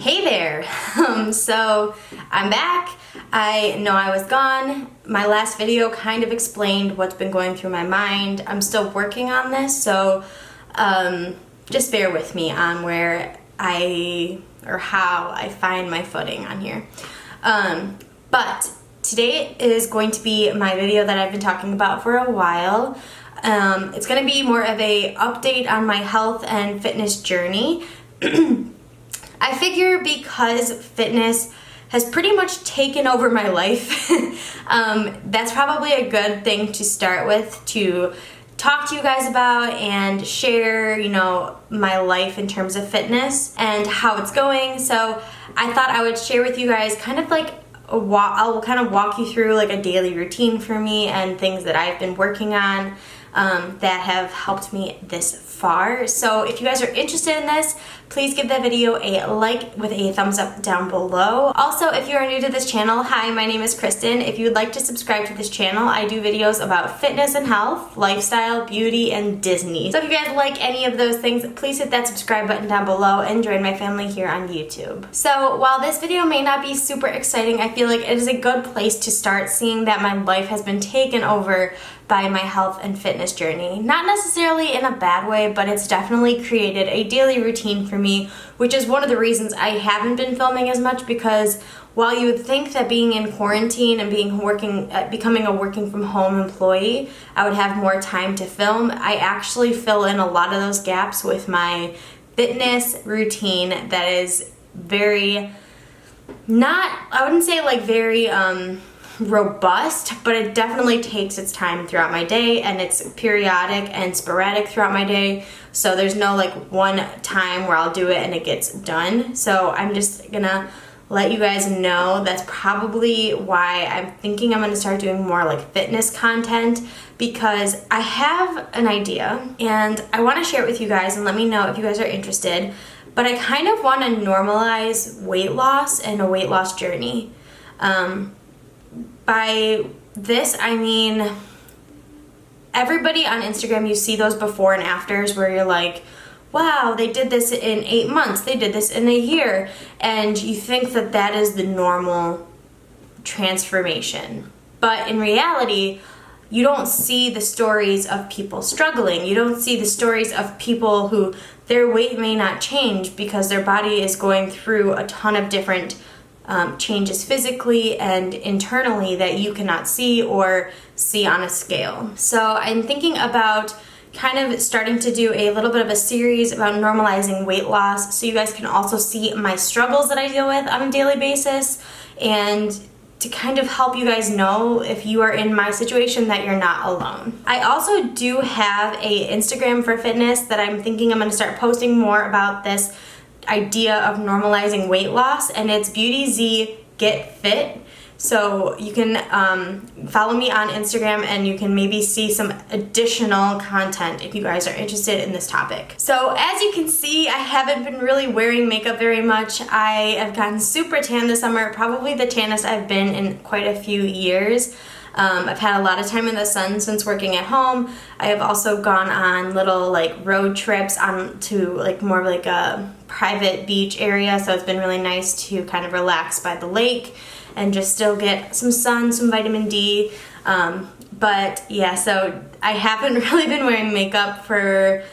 Hey there! So I'm back. I know I was gone. My last video kind of explained what's been going through my mind. I'm still working on this, so just bear with me on how I find my footing on here. But today is going to be my video that I've been talking about for a while. It's going to be more of a update on my health and fitness journey. I figure because fitness has pretty much taken over my life, that's probably a good thing to start with, to talk to you guys about and share, my life in terms of fitness and how it's going. So I thought I would share with you guys kind of like I'll kind of walk you through like a daily routine for me and things that I've been working on that have helped me this far. So if you guys are interested in this, please give that video a like with a thumbs up down below. Also, if you are new to this channel, hi, my name is Kristen. If you would like to subscribe to this channel, I do videos about fitness and health, lifestyle, beauty, and Disney. So if you guys like any of those things, please hit that subscribe button down below and join my family here on YouTube. So while this video may not be super exciting, I feel like it is a good place to start, seeing that my life has been taken over by my health and fitness journey. Not necessarily in a bad way, but it's definitely created a daily routine for me, which is one of the reasons I haven't been filming as much, because while you would think that being in quarantine and becoming a working from home employee, I would have more time to film, I actually fill in a lot of those gaps with my fitness routine that is very, I wouldn't say like very, robust, but it definitely takes its time throughout my day, and it's periodic and sporadic throughout my day. So there's no like one time where I'll do it and it gets done. So I'm just gonna let you guys know that's probably why I'm thinking I'm gonna start doing more like fitness content, because I have an idea and I want to share it with you guys, and let me know if you guys are interested. But I kind of want to normalize weight loss and a weight loss journey. By this, I mean everybody on Instagram, you see those before and afters where you're like, wow, they did this in 8 months, they did this in a year, and you think that that is the normal transformation. But in reality, you don't see the stories of people struggling. You don't see the stories of people who their weight may not change because their body is going through a ton of different changes physically and internally that you cannot see or see on a scale. So I'm thinking about kind of starting to do a little bit of a series about normalizing weight loss, so you guys can also see my struggles that I deal with on a daily basis, and to kind of help you guys know, if you are in my situation, that you're not alone. I also do have a Instagram for fitness that I'm thinking I'm going to start posting more about this idea of normalizing weight loss, and it's BeautyZ Get Fit. So you can follow me on Instagram and you can maybe see some additional content if you guys are interested in this topic. So as you can see, I haven't been really wearing makeup very much. I have gotten super tan this summer, probably the tannest I've been in quite a few years. I've had a lot of time in the sun since working at home. I have also gone on little like road trips on to like more of like a private beach area, so it's been really nice to kind of relax by the lake and just still get some sun, some vitamin D. But yeah, so I haven't really been wearing makeup for,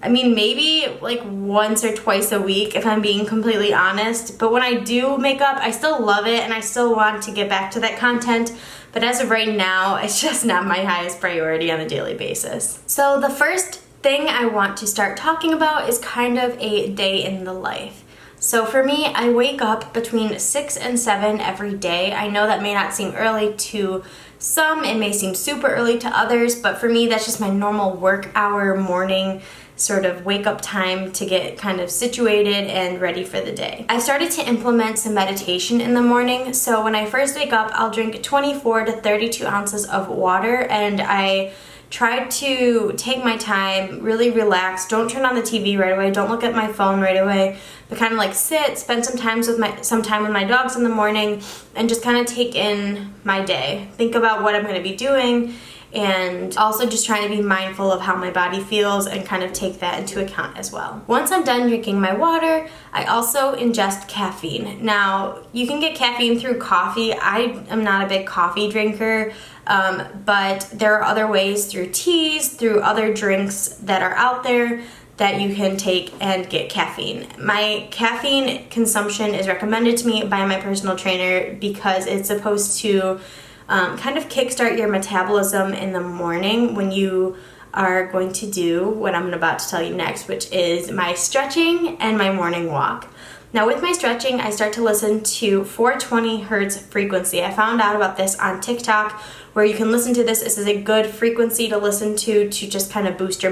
maybe like once or twice a week if I'm being completely honest. But when I do makeup, I still love it and I still want to get back to that content. But as of right now, it's just not my highest priority on a daily basis. So the first thing I want to start talking about is kind of a day in the life. So for me, I wake up between 6 and 7 every day. I know that may not seem early to some, it may seem super early to others, but for me, that's just my normal work hour morning sort of wake up time to get kind of situated and ready for the day. I started to implement some meditation in the morning. So when I first wake up, I'll drink 24 to 32 ounces of water, and I try to take my time, really relax, don't turn on the TV right away, don't look at my phone right away, but kind of like sit, spend some time with my dogs in the morning, and just kind of take in my day. Think about what I'm going to be doing and also just trying to be mindful of how my body feels and kind of take that into account as well. Once I'm done drinking my water, I also ingest caffeine. Now, you can get caffeine through coffee. I am not a big coffee drinker, but there are other ways through teas, through other drinks that are out there that you can take and get caffeine. My caffeine consumption is recommended to me by my personal trainer because it's supposed to kind of kickstart your metabolism in the morning when you are going to do what I'm about to tell you next, which is my stretching and my morning walk. Now with my stretching, I start to listen to 420 hertz frequency. I found out about this on TikTok where you can listen to this. This is a good frequency to listen to just kind of boost your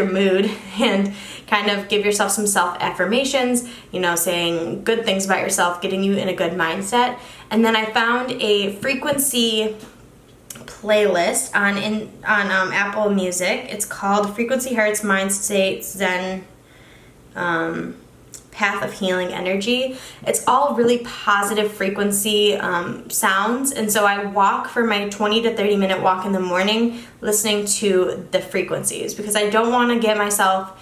mood, and kind of give yourself some self-affirmations, saying good things about yourself, getting you in a good mindset. And then I found a frequency playlist on Apple Music. It's called Frequency Hertz Mind State Zen Path of Healing Energy. It's all really positive frequency sounds, and so I walk for my 20 to 30 minute walk in the morning listening to the frequencies because I don't want to get myself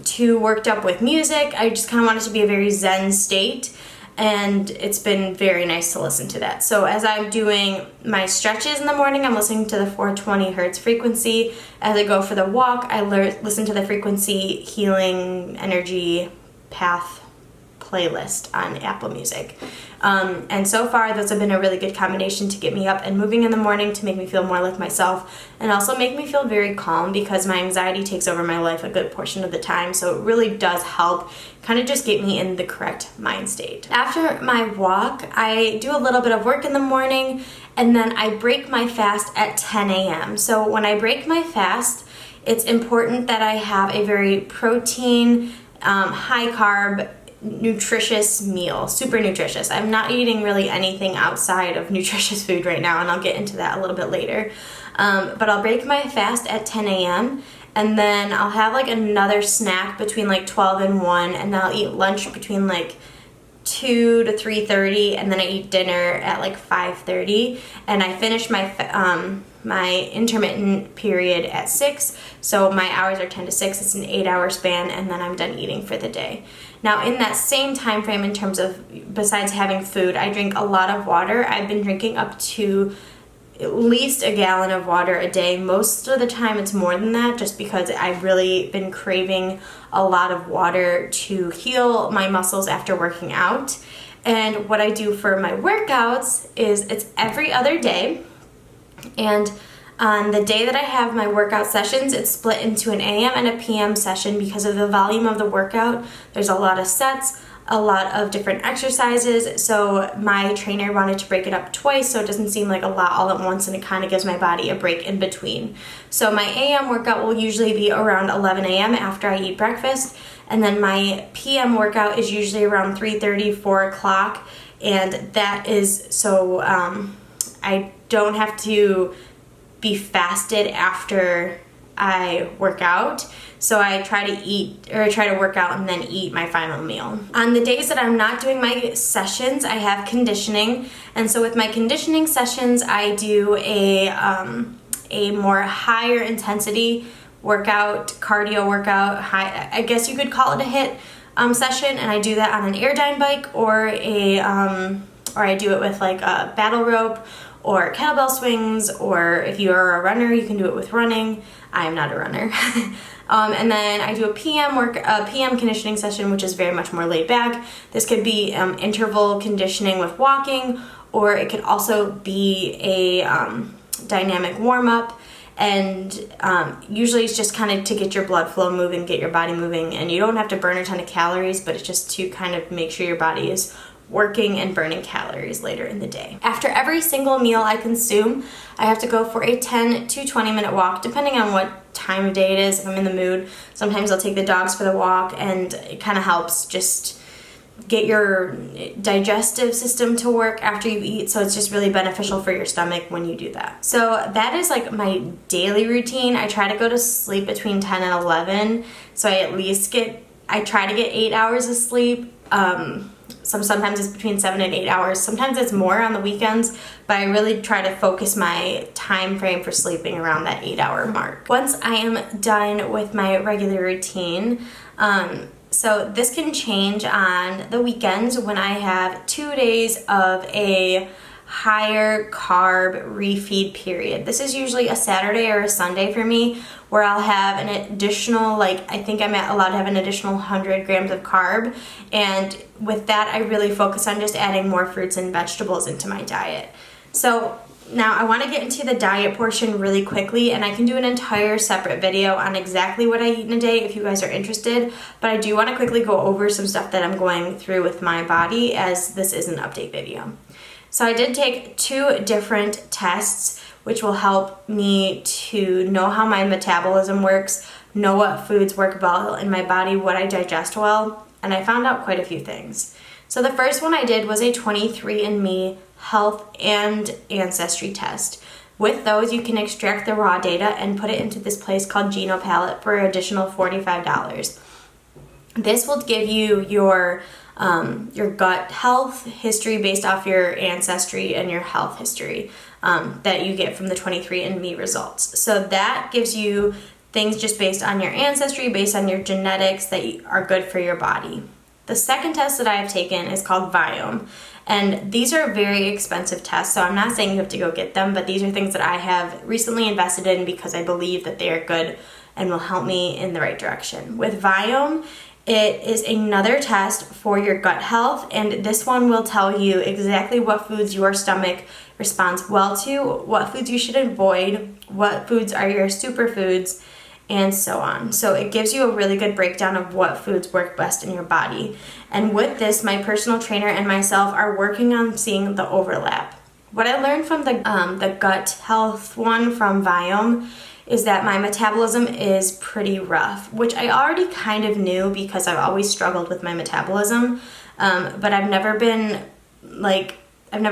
too worked up with music. I just kind of want it to be a very zen state, and it's been very nice to listen to that. So as I'm doing my stretches in the morning, I'm listening to the 420 hertz frequency. As I go for the walk, I listen to the frequency healing energy path playlist on Apple Music. And so far, those have been a really good combination to get me up and moving in the morning, to make me feel more like myself, and also make me feel very calm because my anxiety takes over my life a good portion of the time. So it really does help kind of just get me in the correct mind state. After my walk, I do a little bit of work in the morning, and then I break my fast at 10 a.m. So when I break my fast, it's important that I have a very protein, high carb, nutritious meal, super nutritious. I'm not eating really anything outside of nutritious food right now, and I'll get into that a little bit later. But I'll break my fast at 10 a.m. and then I'll have like another snack between like 12 and 1, and then I'll eat lunch between like 2 to 3:30, and then I eat dinner at like 5:30, and I finish my intermittent period at 6, so my hours are 10 to 6. It's an 8-hour span, and then I'm done eating for the day. Now in that same time frame, in terms of besides having food, I drink a lot of water. I've been drinking up to at least a gallon of water a day. Most of the time it's more than that, just because I've really been craving a lot of water to heal my muscles after working out. And what I do for my workouts is it's every other day. And on the day that I have my workout sessions, it's split into an AM and a PM session because of the volume of the workout. There's a lot of sets, a lot of different exercises, so my trainer wanted to break it up twice so it doesn't seem like a lot all at once, and it kind of gives my body a break in between. So my AM workout will usually be around 11 a.m. after I eat breakfast, and then my PM workout is usually around 3:30, 4 o'clock, and that is so I don't have to be fasted after I work out. So I try to work out and then eat my final meal. On the days that I'm not doing my sessions, I have conditioning. And so with my conditioning sessions, I do a more higher intensity workout, cardio workout, I guess you could call it a HIIT session, and I do that on an Airdyne bike or I do it with like a battle rope or kettlebell swings, or if you are a runner, you can do it with running. I am not a runner. And then I do a PM conditioning session, which is very much more laid back. This could be interval conditioning with walking, or it could also be a dynamic warm-up. And usually it's just kind of to get your blood flow moving, get your body moving, and you don't have to burn a ton of calories, but it's just to kind of make sure your body is working and burning calories later in the day. After every single meal I consume, I have to go for a 10 to 20 minute walk, depending on what time of day it is, if I'm in the mood. Sometimes I'll take the dogs for the walk, and it kind of helps just get your digestive system to work after you eat, so it's just really beneficial for your stomach when you do that. So that is like my daily routine. I try to go to sleep between 10 and 11, so I try to get 8 hours of sleep. Sometimes it's between 7 and 8 hours. Sometimes it's more on the weekends, but I really try to focus my time frame for sleeping around that 8-hour mark. Once I am done with my regular routine, so this can change on the weekends when I have 2 days of a higher carb refeed period. This is usually a Saturday or a Sunday for me, where I'll have an additional, I think I'm allowed to have an additional 100 grams of carb, and with that I really focus on just adding more fruits and vegetables into my diet. So now I want to get into the diet portion really quickly, and I can do an entire separate video on exactly what I eat in a day if you guys are interested, but I do want to quickly go over some stuff that I'm going through with my body, as this is an update video. So I did take 2 different tests, which will help me to know how my metabolism works, know what foods work well in my body, what I digest well, and I found out quite a few things. So the first one I did was a 23andMe health and ancestry test. With those, you can extract the raw data and put it into this place called GenoPalette for an additional $45. This will give you your gut health history based off your ancestry and your health history that you get from the 23andMe results. So that gives you things just based on your ancestry, based on your genetics that are good for your body. The second test that I have taken is called Viome, and these are very expensive tests, so I'm not saying you have to go get them, but these are things that I have recently invested in because I believe that they are good and will help me in the right direction. With Viome, it is another test for your gut health, and this one will tell you exactly what foods your stomach responds well to, what foods you should avoid, what foods are your superfoods, and so on. So it gives you a really good breakdown of what foods work best in your body. And with this, my personal trainer and myself are working on seeing the overlap. What I learned from the gut health one from Viome is that my metabolism is pretty rough, which I already kind of knew because I've always struggled with my metabolism, but I've never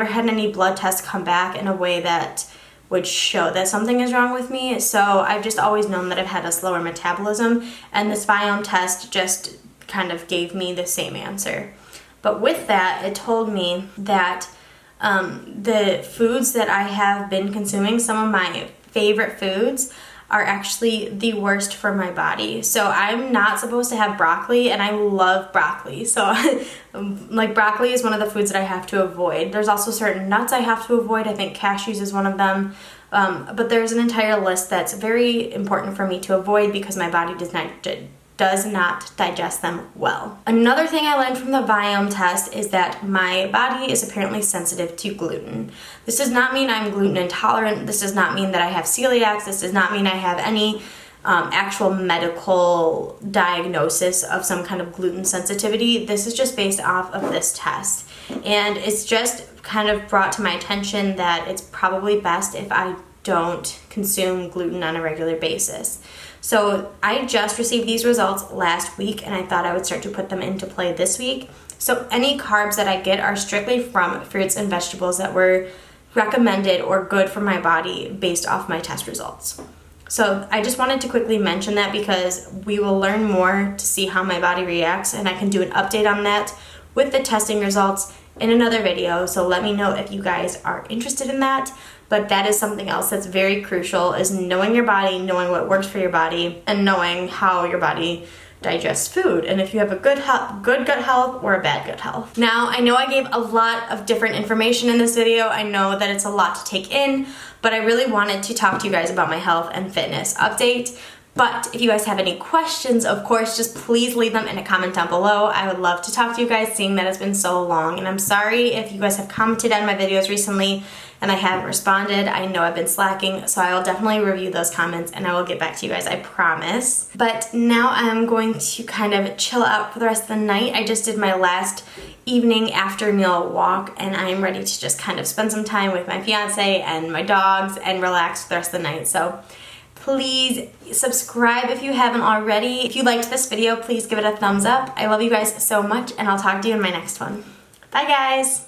had any blood tests come back in a way that would show that something is wrong with me. So I've just always known that I've had a slower metabolism, and this Viome test just kind of gave me the same answer. But with that, it told me that the foods that I have been consuming, some of my favorite foods, are actually the worst for my body. So I'm not supposed to have broccoli, and I love broccoli. So broccoli is one of the foods that I have to avoid. There's also certain nuts I have to avoid. I think cashews is one of them. But there's an entire list that's very important for me to avoid because my body does not digest them well. Another thing I learned from the Viome test is that my body is apparently sensitive to gluten. This does not mean I'm gluten intolerant. This does not mean that I have celiac. This does not mean I have any actual medical diagnosis of some kind of gluten sensitivity. This is just based off of this test. And it's just kind of brought to my attention that it's probably best if I don't consume gluten on a regular basis. So I just received these results last week, and I thought I would start to put them into play this week. So any carbs that I get are strictly from fruits and vegetables that were recommended or good for my body based off my test results. So I just wanted to quickly mention that because we will learn more to see how my body reacts, and I can do an update on that with the testing results in another video. So let me know if you guys are interested in that. But that is something else that's very crucial, is knowing your body, knowing what works for your body, and knowing how your body digests food, and if you have a good gut health or a bad gut health. Now, I know I gave a lot of different information in this video. I know that it's a lot to take in, but I really wanted to talk to you guys about my health and fitness update. But if you guys have any questions, of course, just please leave them in a comment down below. I would love to talk to you guys, seeing that it's been so long. And I'm sorry if you guys have commented on my videos recently and I haven't responded. I know I've been slacking, so I will definitely review those comments and I will get back to you guys, I promise. But now I'm going to kind of chill out for the rest of the night. I just did my last evening after meal walk, and I'm ready to just kind of spend some time with my fiance and my dogs and relax for the rest of the night. So please subscribe if you haven't already. If you liked this video, please give it a thumbs up. I love you guys so much, and I'll talk to you in my next one. Bye, guys.